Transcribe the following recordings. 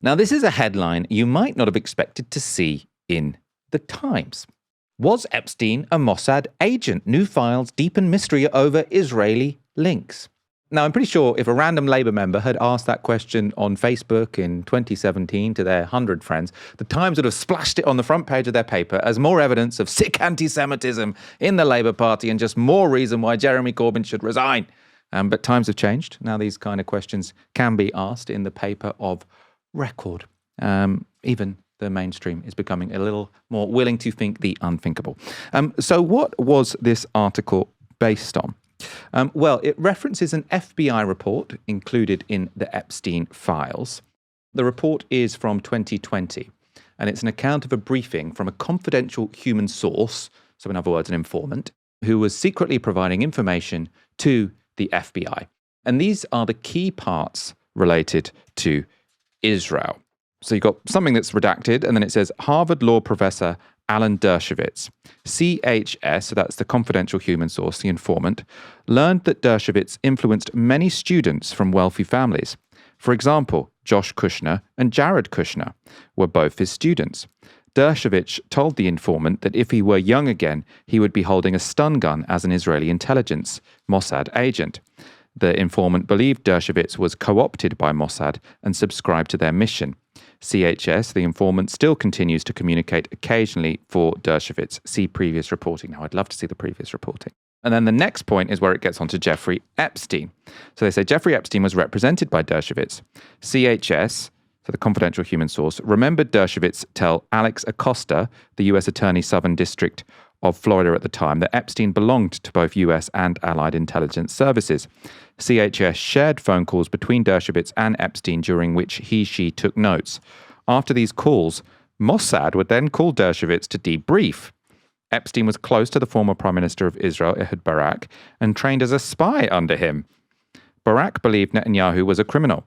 Now, this is a headline you might not have expected to see in the Times. Was Epstein a Mossad agent? New files deepen mystery over Israeli links. Now, I'm pretty sure if a random Labour member had asked that question on Facebook in 2017 to their 100 friends, the Times would have splashed it on the front page of their paper as more evidence of sick anti-Semitism in the Labour Party and just more reason why Jeremy Corbyn should resign. But times have changed. Now these kind of questions can be asked in the paper of record. Even the mainstream is becoming a little more willing to think the unthinkable. So what was this article based on? Well, it references an FBI report included in the Epstein files. The report is from 2020, and it's an account of a briefing from a confidential human source, so in other words, an informant, who was secretly providing information to the FBI. And these are the key parts related to Israel. So you've got something that's redacted, and then it says Harvard law professor Alan Dershowitz, CHS, so that's the confidential human source, the informant, learned that Dershowitz influenced many students from wealthy families. For example, Josh Kushner and Jared Kushner were both his students. Dershowitz told the informant that if he were young again, he would be holding a stun gun as an Israeli intelligence Mossad agent. The informant believed Dershowitz was co-opted by Mossad and subscribed to their mission. CHS, the informant, still continues to communicate occasionally for Dershowitz. See previous reporting. Now, I'd love to see the previous reporting. And then the next point is where it gets onto Jeffrey Epstein. So they say Jeffrey Epstein was represented by Dershowitz. CHS, so the confidential human source, remembered Dershowitz tell Alex Acosta, the U.S. Attorney Southern District of Florida at the time, that Epstein belonged to both U.S. and Allied intelligence services. CHS shared phone calls between Dershowitz and Epstein during which she took notes. After these calls, Mossad would then call Dershowitz to debrief. Epstein was close to the former Prime Minister of Israel, Ehud Barak, and trained as a spy under him. Barak believed Netanyahu was a criminal.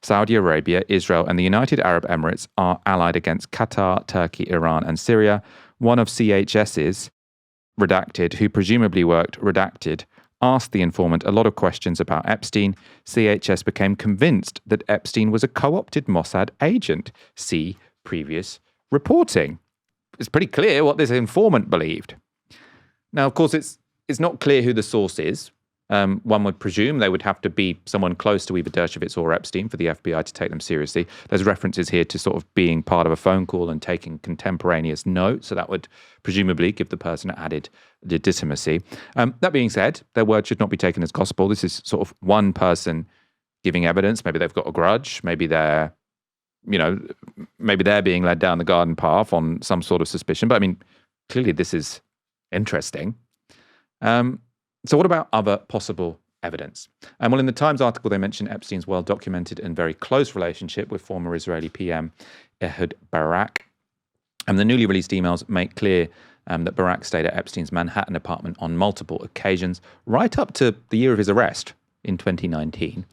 Saudi Arabia, Israel, and the United Arab Emirates are allied against Qatar, Turkey, Iran, and Syria. One of CHS's, redacted, who presumably worked redacted, asked the informant a lot of questions about Epstein. CHS became convinced that Epstein was a co-opted Mossad agent. See previous reporting. It's pretty clear what this informant believed. Now, of course, it's not clear who the source is. One would presume they would have to be someone close to either Dershowitz or Epstein for the FBI to take them seriously. There's references here to sort of being part of a phone call and taking contemporaneous notes, so that would presumably give the person added legitimacy. That being said, their word should not be taken as gospel. This is sort of one person giving evidence. Maybe they've got a grudge. Maybe they're being led down the garden path on some sort of suspicion. But I mean, clearly this is interesting. So what about other possible evidence? Well, in the Times article, they mention Epstein's well-documented and very close relationship with former Israeli PM Ehud Barak. And the newly released emails make clear that Barak stayed at Epstein's Manhattan apartment on multiple occasions, right up to the year of his arrest in 2019.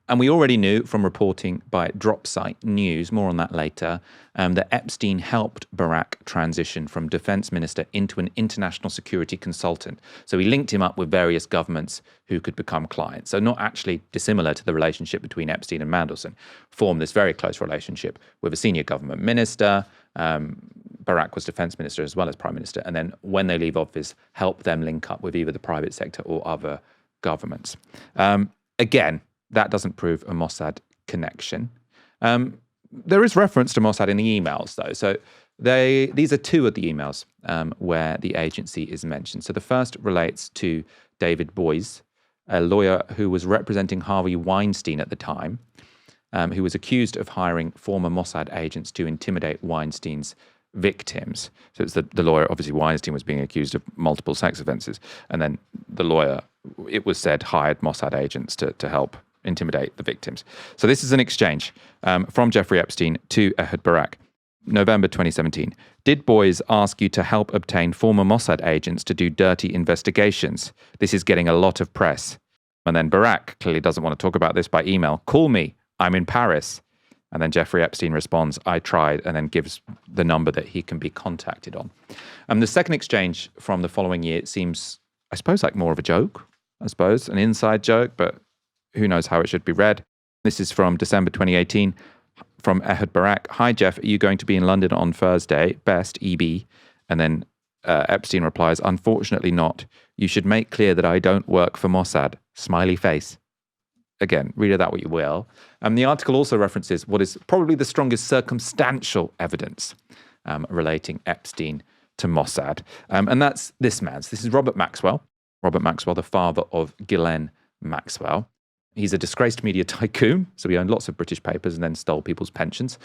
And we already knew from reporting by Dropsite News, more on that later, that Epstein helped Barak transition from defense minister into an international security consultant. So he linked him up with various governments who could become clients. So not actually dissimilar to the relationship between Epstein and Mandelson, formed this very close relationship with a senior government minister. Barak was defense minister as well as prime minister. And then when they leave office, help them link up with either the private sector or other governments. Again, that doesn't prove a Mossad connection. There is reference to Mossad in the emails, though. So these are two of the emails where the agency is mentioned. So the first relates to David Boies, a lawyer who was representing Harvey Weinstein at the time, who was accused of hiring former Mossad agents to intimidate Weinstein's victims. So it's the lawyer, obviously Weinstein was being accused of multiple sex offenses. And then the lawyer, it was said, hired Mossad agents to help intimidate the victims. So this is an exchange from Jeffrey Epstein to Ehud Barak. November 2017. Did Boies ask you to help obtain former Mossad agents to do dirty investigations? This is getting a lot of press. And then Barak clearly doesn't want to talk about this by email. Call me. I'm in Paris. And then Jeffrey Epstein responds, I tried, and then gives the number that he can be contacted on. The second exchange from the following year seems, I suppose, like more of a joke, an inside joke, but who knows how it should be read. This is from December 2018. from Ehud Barak. Hi, Jeff. Are you going to be in London on Thursday? Best, EB. And then Epstein replies, unfortunately not. You should make clear that I don't work for Mossad. Smiley face. Again, read of that what you will. The article also references what is probably the strongest circumstantial evidence relating Epstein to Mossad. And that's this man's. This is Robert Maxwell. Robert Maxwell, the father of Ghislaine Maxwell. He's a disgraced media tycoon, so he owned lots of British papers and then stole people's pensions.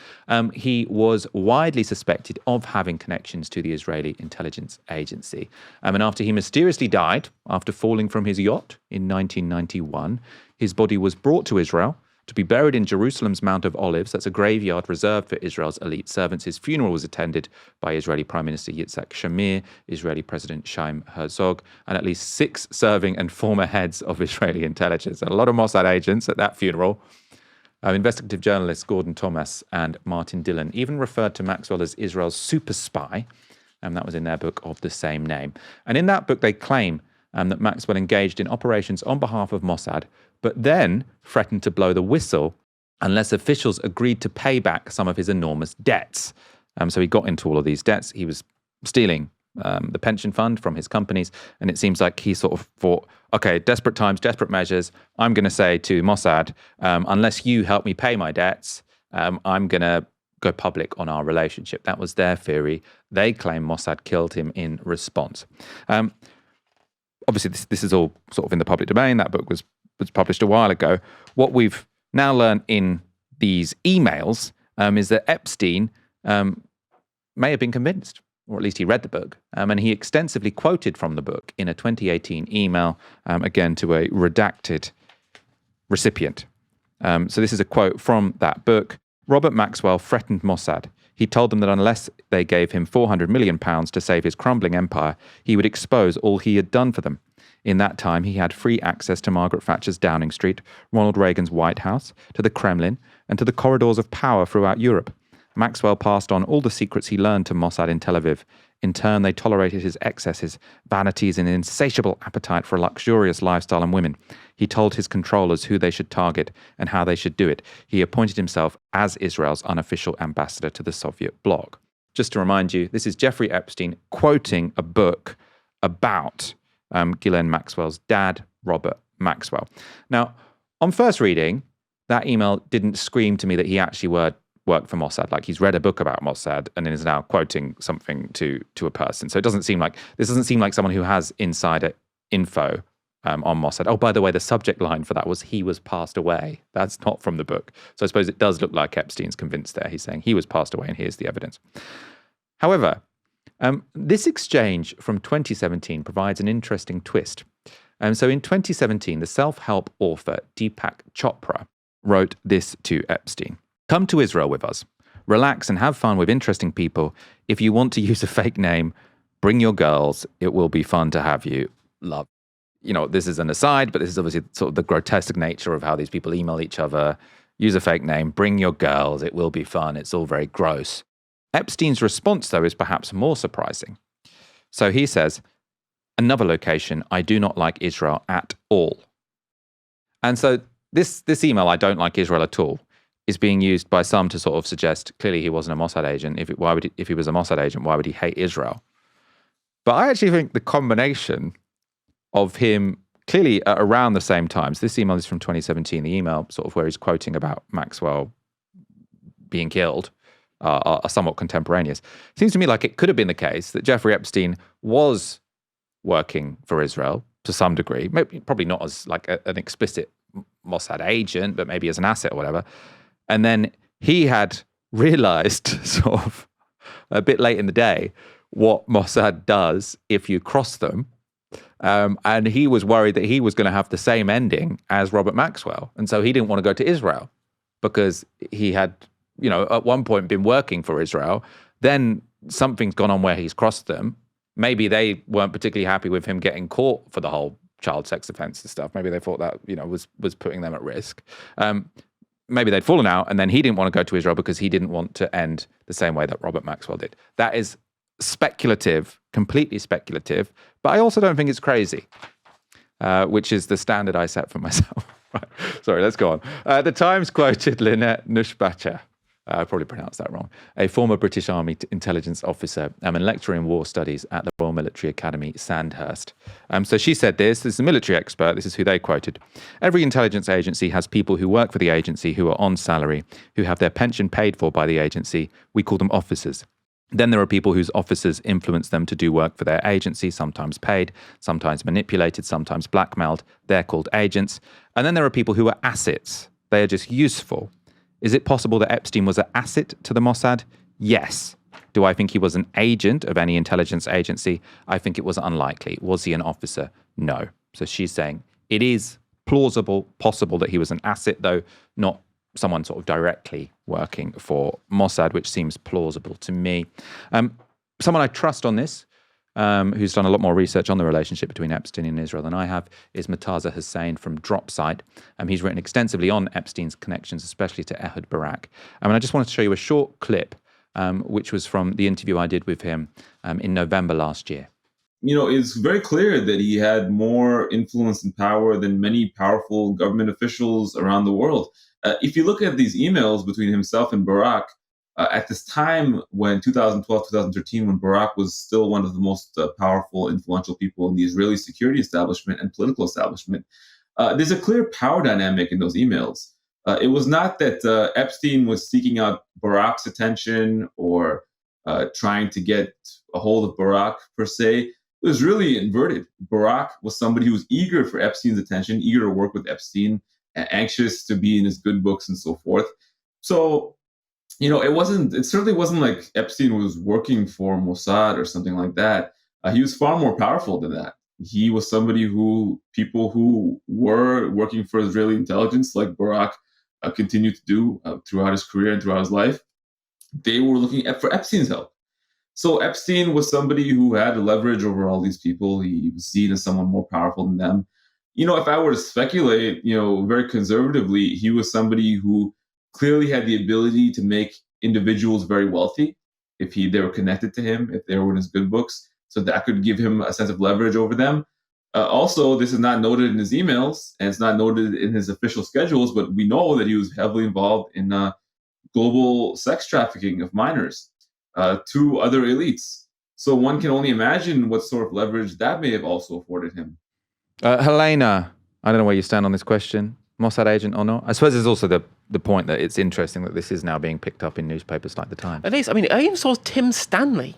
He was widely suspected of having connections to the Israeli intelligence agency. And after he mysteriously died, after falling from his yacht in 1991, his body was brought to Israel to be buried in Jerusalem's Mount of Olives. That's a graveyard reserved for Israel's elite servants. His funeral was attended by Israeli Prime Minister Yitzhak Shamir, Israeli President Chaim Herzog, and at least 6 serving and former heads of Israeli intelligence. A lot of Mossad agents at that funeral. Investigative journalists Gordon Thomas and Martin Dillon even referred to Maxwell as Israel's super spy, and that was in their book of the same name. And in that book, they claim that Maxwell engaged in operations on behalf of Mossad, but then threatened to blow the whistle unless officials agreed to pay back some of his enormous debts. So he got into all of these debts. He was stealing the pension fund from his companies, and it seems like he sort of thought, okay, desperate times, desperate measures. I'm going to say to Mossad, unless you help me pay my debts, I'm going to go public on our relationship. That was their theory. They claim Mossad killed him in response. Obviously, this is all sort of in the public domain. That book was published a while ago. What we've now learned in these emails is that Epstein may have been convinced, or at least he read the book, and he extensively quoted from the book in a 2018 email, again to a redacted recipient. So this is a quote from that book. Robert Maxwell threatened Mossad. He told them that unless they gave him £400 million to save his crumbling empire, he would expose all he had done for them. In that time, he had free access to Margaret Thatcher's Downing Street, Ronald Reagan's White House, to the Kremlin, and to the corridors of power throughout Europe. Maxwell passed on all the secrets he learned to Mossad in Tel Aviv. In turn, they tolerated his excesses, vanities, and insatiable appetite for a luxurious lifestyle and women. He told his controllers who they should target and how they should do it. He appointed himself as Israel's unofficial ambassador to the Soviet bloc. Just to remind you, this is Jeffrey Epstein quoting a book about Ghislaine Maxwell's dad, Robert Maxwell. Now, on first reading, that email didn't scream to me that he actually worked for Mossad. Like he's read a book about Mossad and is now quoting something to a person. So this doesn't seem like someone who has insider info on Mossad. Oh, by the way, the subject line for that was "he was passed away." That's not from the book. So I suppose it does look like Epstein's convinced there. He's saying he was passed away and here's the evidence. However, this exchange from 2017 provides an interesting twist. So in 2017, the self-help author Deepak Chopra wrote this to Epstein. Come to Israel with us. Relax and have fun with interesting people. If you want to use a fake name, bring your girls. It will be fun to have you. Love. You know, this is an aside, but this is obviously sort of the grotesque nature of how these people email each other. Use a fake name, bring your girls. It will be fun. It's all very gross. Epstein's response, though, is perhaps more surprising. So he says, another location, I do not like Israel at all. And so this email, I don't like Israel at all, is being used by some to sort of suggest clearly he wasn't a Mossad agent. If he was a Mossad agent, why would he hate Israel? But I actually think the combination of him clearly at around the same times, this email is from 2017, the email sort of where he's quoting about Maxwell being killed, are somewhat contemporaneous. It seems to me like it could have been the case that Jeffrey Epstein was working for Israel to some degree, maybe, probably not as like an explicit Mossad agent, but maybe as an asset or whatever. And then he had realized sort of a bit late in the day what Mossad does if you cross them. And he was worried that he was going to have the same ending as Robert Maxwell. And so he didn't want to go to Israel because he had, you know, at one point been working for Israel. Then something's gone on where he's crossed them. Maybe they weren't particularly happy with him getting caught for the whole child sex offense and stuff. Maybe they thought that, you know, was putting them at risk. Maybe they'd fallen out, and then he didn't want to go to Israel because he didn't want to end the same way that Robert Maxwell did. That is speculative, completely speculative, but I also don't think it's crazy, which is the standard I set for myself. Right. Sorry, let's go on. The Times quoted Lynette Nussbacher, I probably pronounced that wrong, a former British Army intelligence officer and lecturer in war studies at the Royal Military Academy, Sandhurst. So she said this is a military expert, this is who they quoted. Every intelligence agency has people who work for the agency who are on salary, who have their pension paid for by the agency. We call them officers. Then there are people whose officers influence them to do work for their agency, sometimes paid, sometimes manipulated, sometimes blackmailed. They're called agents. And then there are people who are assets. They are just useful. Is it possible that Epstein was an asset to the Mossad? Yes. Do I think he was an agent of any intelligence agency? I think it was unlikely. Was he an officer? No. So she's saying it is plausible, possible that he was an asset, though not someone sort of directly working for Mossad, which seems plausible to me. Someone I trust on this, who's done a lot more research on the relationship between Epstein and Israel than I have, is Murtaza Hussain from Dropsite. He's written extensively on Epstein's connections, especially to Ehud Barak. And I just wanted to show you a short clip, which was from the interview I did with him in November last year. It's very clear that he had more influence and power than many powerful government officials around the world. If you look at these emails between himself and Barak, at this time when 2012, 2013, when Barak was still one of the most powerful, influential people in the Israeli security establishment and political establishment, there's a clear power dynamic in those emails. It was not that Epstein was seeking out Barak's attention or trying to get a hold of Barak per se. It was really inverted. Barak was somebody who was eager for Epstein's attention, eager to work with Epstein, anxious to be in his good books and so forth. So, it certainly wasn't like Epstein was working for Mossad or something like that. He was far more powerful than that. He was somebody who people who were working for Israeli intelligence, like Barak, continued to do throughout his career and throughout his life. They were looking for Epstein's help. So Epstein was somebody who had leverage over all these people. He was seen as someone more powerful than them. If I were to speculate, very conservatively, he was somebody who clearly had the ability to make individuals very wealthy if they were connected to him, if they were in his good books. So that could give him a sense of leverage over them. Also, this is not noted in his emails and it's not noted in his official schedules, but we know that he was heavily involved in global sex trafficking of minors to other elites. So one can only imagine what sort of leverage that may have also afforded him. Helena, I don't know where you stand on this question. Mossad agent or not? I suppose there's also the point that it's interesting that this is now being picked up in newspapers like The Times. It is. I even saw Tim Stanley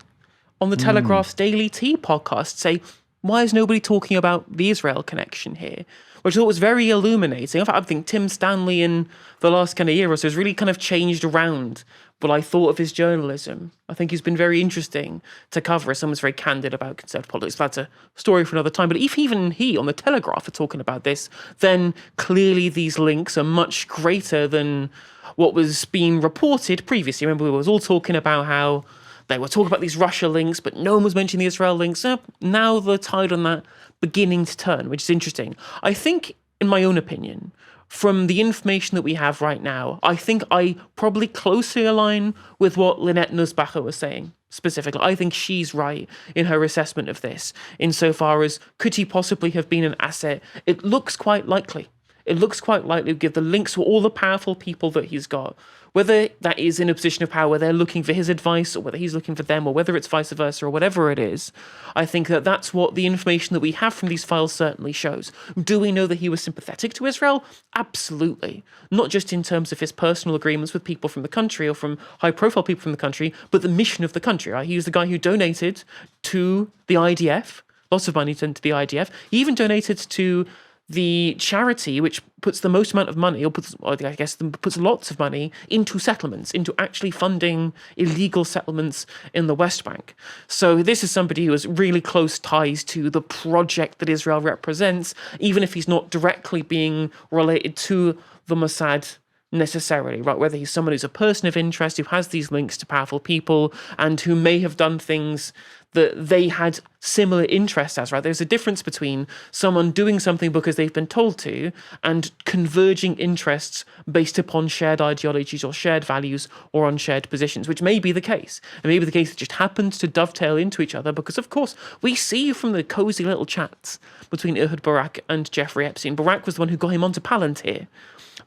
on the Telegraph's Daily Tea podcast say, why is nobody talking about the Israel connection here? Which I thought was very illuminating. In fact, I think Tim Stanley in the last kind of year or so has really kind of changed around what I thought of his journalism. I think he's been very interesting to cover as someone's very candid about conservative politics. That's a story for another time. But if even he on the Telegraph are talking about this, then clearly these links are much greater than what was being reported previously. Remember, we was all talking about how they were talking about these Russia links, but no one was mentioning the Israel links. Now the tide on that beginning to turn, which is interesting. I think, in my own opinion, from the information that we have right now, I think I probably closely align with what Lynette Nussbacher was saying specifically. I think she's right in her assessment of this, insofar as could he possibly have been an asset? It looks quite likely. It looks quite likely to give the links to all the powerful people that he's got. Whether that is in a position of power where they're looking for his advice or whether he's looking for them or whether it's vice versa or whatever it is, I think that that's what the information that we have from these files certainly shows. Do we know that he was sympathetic to Israel? Absolutely. Not just in terms of his personal agreements with people from the country or from high-profile people from the country, but the mission of the country. Right? He was the guy who donated to the IDF, lots of money to the IDF. He even donated to the charity which puts the most amount of money, puts lots of money into settlements, into actually funding illegal settlements in the West Bank. So this is somebody who has really close ties to the project that Israel represents, even if he's not directly being related to the Mossad necessarily, right? Whether he's someone who's a person of interest, who has these links to powerful people, and who may have done things that they had similar interests as, right? There's a difference between someone doing something because they've been told to and converging interests based upon shared ideologies or shared values or on shared positions, which may be the case. It may be the case that just happens to dovetail into each other because, of course, we see from the cozy little chats between Ehud Barak and Jeffrey Epstein. Barak was the one who got him onto Palantir.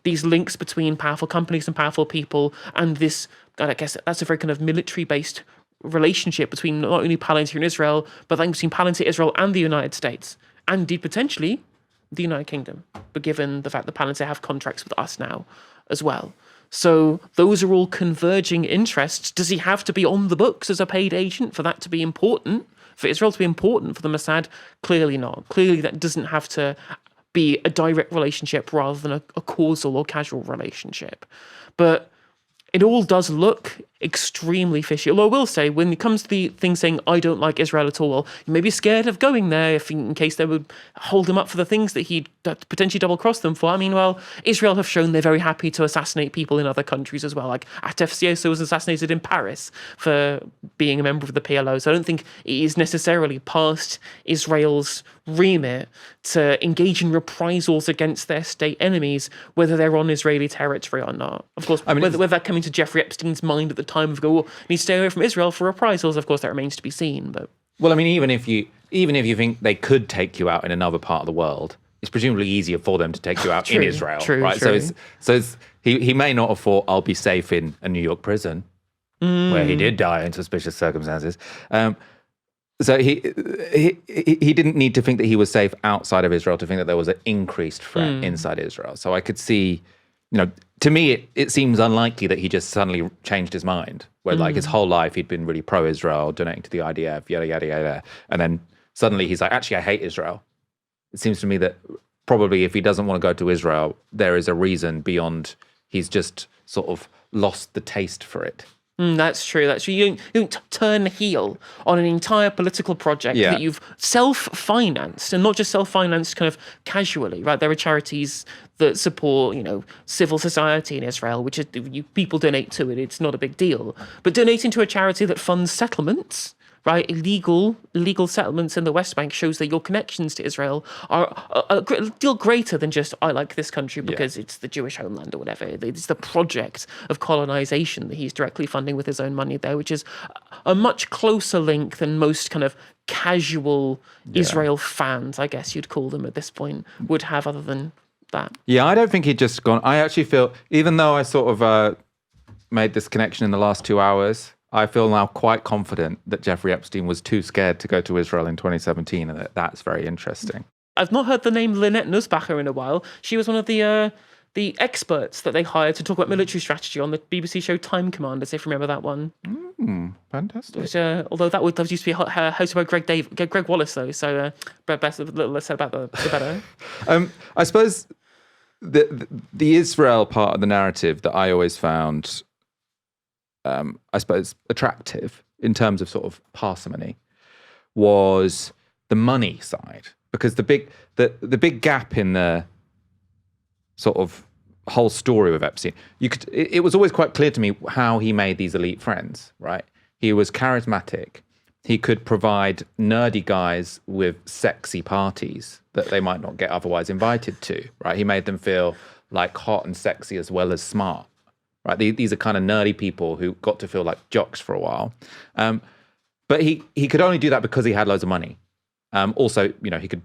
These links between powerful companies and powerful people and this, I guess that's a very kind of military-based relationship between not only Palantir and Israel, but then between Palantir, Israel, and the United States, and indeed potentially the United Kingdom, but given the fact that Palantir have contracts with us now as well. So those are all converging interests. Does he have to be on the books as a paid agent for that to be important? For Israel to be important for the Mossad? Clearly not. Clearly that doesn't have to be a direct relationship rather than a causal or casual relationship. But it all does look extremely fishy. Although I will say, when it comes to the thing saying, I don't like Israel at all, well, you may be scared of going there if in case they would hold him up for the things that he'd potentially double-cross them for. I mean, well, Israel have shown they're very happy to assassinate people in other countries as well. Like Atef Sieso was assassinated in Paris for being a member of the PLO. So I don't think it is necessarily past Israel's remit to engage in reprisals against their state enemies, whether they're on Israeli territory or not. Of course, I mean, whether that coming to Jeffrey Epstein's mind at the time of go, well, need to stay away from Israel for reprisals, of course, that remains to be seen. But well, I mean, even if you think they could take you out in another part of the world, it's presumably easier for them to take you out in Israel, right? True. So he may not have thought I'll be safe in a New York prison where he did die in suspicious circumstances. So he didn't need to think that he was safe outside of Israel to think that there was an increased threat inside Israel. So I could see, to me, it seems unlikely that he just suddenly changed his mind, where like his whole life he'd been really pro-Israel, donating to the IDF, yada, yada, yada. And then suddenly he's like, actually, I hate Israel. It seems to me that probably if he doesn't want to go to Israel, there is a reason beyond he's just sort of lost the taste for it. That's true. You don't turn heel on an entire political project that you've self-financed, and not just self-financed kind of casually, right? There are charities that support, civil society in Israel, which is, people donate to it. It's not a big deal. But donating to a charity that funds settlements, right, illegal settlements in the West Bank, shows that your connections to Israel are a deal greater than just, I like this country because it's the Jewish homeland or whatever. It's the project of colonization that he's directly funding with his own money there, which is a much closer link than most kind of casual Israel fans, I guess you'd call them at this point, would have, other than that. Yeah, I don't think he'd just gone. I actually feel, even though I sort of made this connection in the last 2 hours, I feel now quite confident that Jeffrey Epstein was too scared to go to Israel in 2017, and that's very interesting. I've not heard the name Lynette Nussbacher in a while. She was one of the experts that they hired to talk about military strategy on the BBC show Time Commanders, if you remember that one. Fantastic. Which, although that used to be hosted by Greg Wallace, though, so best a little less said about the better. I suppose the Israel part of the narrative that I always found I suppose, attractive in terms of sort of parsimony was the money side, because the big gap in the sort of whole story with Epstein, it was always quite clear to me how he made these elite friends, right? He was charismatic. He could provide nerdy guys with sexy parties that they might not get otherwise invited to, right? He made them feel like hot and sexy as well as smart. Right, these are kind of nerdy people who got to feel like jocks for a while, but he could only do that because he had loads of money. Also, he could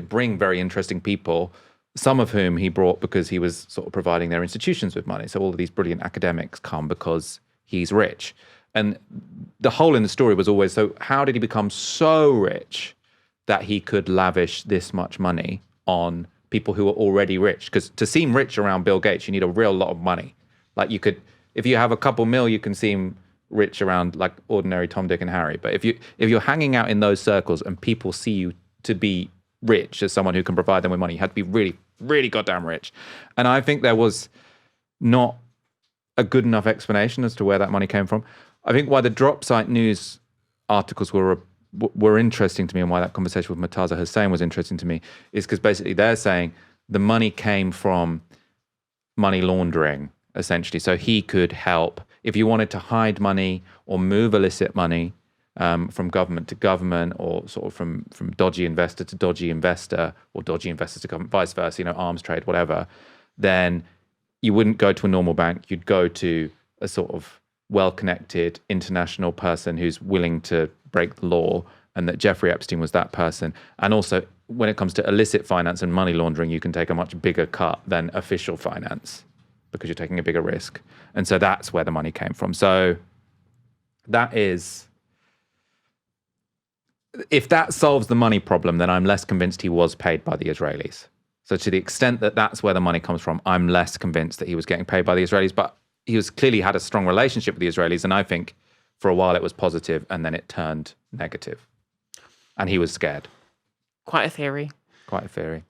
bring very interesting people, some of whom he brought because he was sort of providing their institutions with money. So all of these brilliant academics come because he's rich, and the hole in the story was always, so how did he become so rich that he could lavish this much money on people who are already rich? Because to seem rich around Bill Gates, you need a real lot of money. Like you could, if you have a couple mil, you can seem rich around like ordinary Tom, Dick, and Harry. But if you're hanging out in those circles and people see you to be rich as someone who can provide them with money, you had to be really, really goddamn rich. And I think there was not a good enough explanation as to where that money came from. I think why the drop site news articles were interesting to me, and why that conversation with Murtaza Hussain was interesting to me, is because basically they're saying the money came from money laundering, essentially. So he could help if you wanted to hide money or move illicit money, from government to government, or sort of from dodgy investor to dodgy investor, or dodgy investor to government, vice versa, arms trade, whatever, then you wouldn't go to a normal bank. You'd go to a sort of well-connected international person who's willing to break the law, and that Jeffrey Epstein was that person. And also, when it comes to illicit finance and money laundering, you can take a much bigger cut than official finance because you're taking a bigger risk. And so that's where the money came from. So that is... If that solves the money problem, then I'm less convinced he was paid by the Israelis. So to the extent that that's where the money comes from, I'm less convinced that he was getting paid by the Israelis. But he was clearly had a strong relationship with the Israelis, and I think for a while it was positive, and then it turned negative. And he was scared. Quite a theory. Quite a theory.